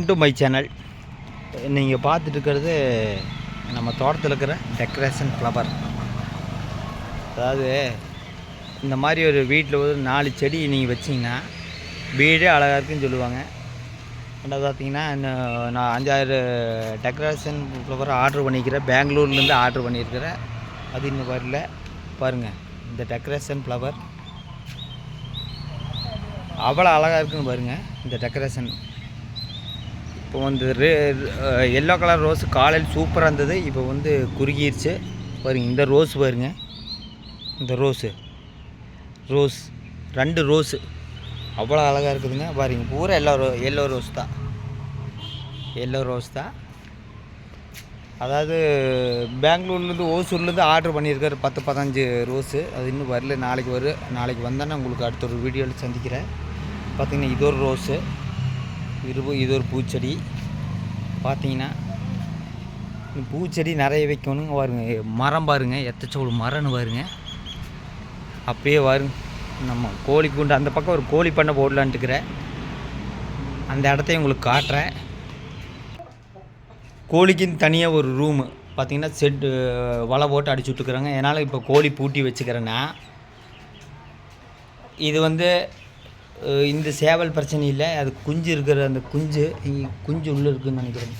Welcome to my channel. நீங்கள் பார்த்துட்டு இருக்கிறது நம்ம தோட்டத்தில் இருக்கிற டெக்கரேஷன் ஃப்ளவர். அதாவது இந்த மாதிரி ஒரு வீட்டில் ஒரு 4 செடி நீங்கள் வச்சிங்கன்னா வீடே அழகாக இருக்குன்னு சொல்லுவாங்க. ரெண்டாவது பார்த்தீங்கன்னா நான் 5-6 டெக்கரேஷன் ஃப்ளவர் ஆர்டர் பண்ணிக்கிறேன். பெங்களூர்லேருந்து ஆர்டர் பண்ணியிருக்கிறேன். அது இன்னும் வரல. பாருங்கள், இந்த டெக்கரேஷன் ஃப்ளவர் அவ்வளோ அழகாக இருக்குன்னு பாருங்கள். இந்த டெக்கரேஷன் இப்போ வந்து எல்லோ கலர் ரோஸு காலையில் சூப்பராக இருந்தது. இப்போ வந்து குறுகிடுச்சு பாருங்கள். இந்த ரோஸ் பாருங்கள், இந்த ரோஸு 2 ரோஸு அவ்வளோ அழகாக இருக்குதுங்க பாருங்க. பூரா எல்லோ ரோஸ் தான். அதாவது பெங்களூர்லேருந்து ஓசூர்லேருந்து ஆர்டர் பண்ணியிருக்காரு 10-15 ரோஸு. அது இன்னும் வரல. நாளைக்கு வரும். நாளைக்கு வந்தானே உங்களுக்கு அடுத்த ஒரு வீடியோவில் சந்திக்கிறேன். பார்த்திங்கன்னா இது ஒரு ரோஸு, இது ஒரு பூச்செடி. பார்த்தீங்கன்னா பூச்செடி நிறைய வைக்கணுங்க பாருங்க. மரம் பாருங்கள், எத்தச்சோடு மரம்னு பாருங்க. அப்படியே பாருங்க, நம்ம கோழி கூண்டு அந்த பக்கம் ஒரு கோழி பண்ணை போடலான்ட்டுக்கிறேன். அந்த இடத்தையும் உங்களுக்கு காட்டுறேன். கோழிக்குன்னு தனியாக ஒரு ரூமு பார்த்திங்கன்னா செட்டு வலை போட்டு அடிச்சு விட்டுக்குறாங்க. என்னால் இப்போ கோழி பூட்டி வச்சுக்கிறேன்னா இது வந்து இந்த சேவல் பிரச்சனை இல்லை. அது குஞ்சு இருக்கிற அந்த குஞ்சு உள்ளே இருக்குதுன்னு நினைக்கிறேன்.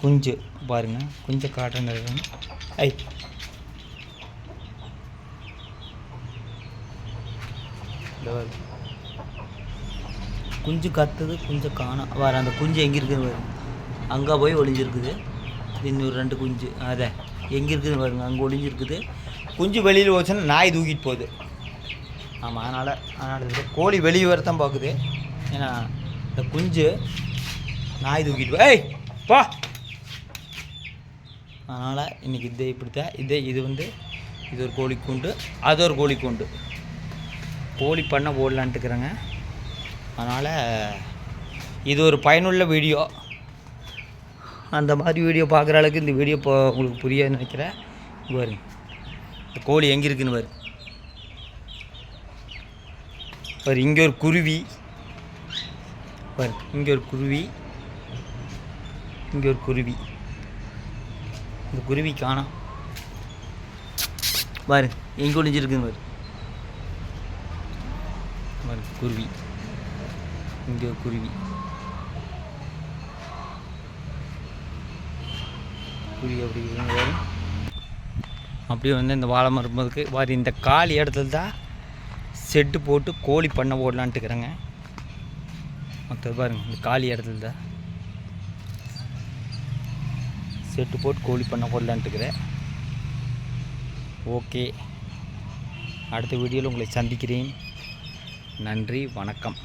குஞ்சு பாருங்கள், குஞ்சை காட்டுறேன். குஞ்சு கத்துது, குஞ்சை காணோம். வேறு அந்த குஞ்சு எங்கே இருக்குதுன்னு பாருங்க. அங்கே போய் ஒளிஞ்சிருக்குது. இன்னொரு 2 குஞ்சு அதை எங்கே இருக்குதுன்னு பாருங்க. அங்கே ஒளிஞ்சிருக்குது. குஞ்சு வெளியில் போச்சுன்னா நாய் தூக்கிட்டு போகுது. ஆமாம், அதனால் கோழி வெளியே வரத்தான் பார்க்குது. ஏன்னா இந்த குஞ்சு நாய் தூக்கிட்டு போ. அதனால் இன்றைக்கி இப்படித்தான் இது வந்து இது ஒரு கோழி கூண்டு, அது ஒரு கோழி கூண்டு. கோழி பண்ண போடலான்ட்டுக்கிறேங்க. அதனால் இது ஒரு பயனுள்ள வீடியோ. அந்த மாதிரி வீடியோ பார்க்குற அளவுக்கு இந்த வீடியோ இப்போ உங்களுக்கு புரியாதுன்னு நினைக்கிறேன். பாருங்க, இந்த கோழி எங்கே இருக்குன்னு பாரு. இங்கே ஒரு குருவி பாரு. இங்கே ஒரு குருவி. இந்த குருவி காணோம் பாரு. எங்கே ஒளிஞ்சிருக்குன்னு பாரு. குருவி, இங்கே ஒரு குருவி அப்படியே வந்து இந்த வாழை மரத்துக்கு வாரி இந்த காலி இடத்துல தான் செட்டு போட்டு கோழி பண்ண போடலான்ட்டுக்கிறேங்க. மற்றது பாருங்கள், இந்த காலி இடத்துல தான் செட்டு போட்டு கோழி பண்ண போடலான்ட்டுக்கிறேன். ஓகே, அடுத்த வீடியோவில் உங்களை சந்திக்கிறேன். நன்றி, வணக்கம்.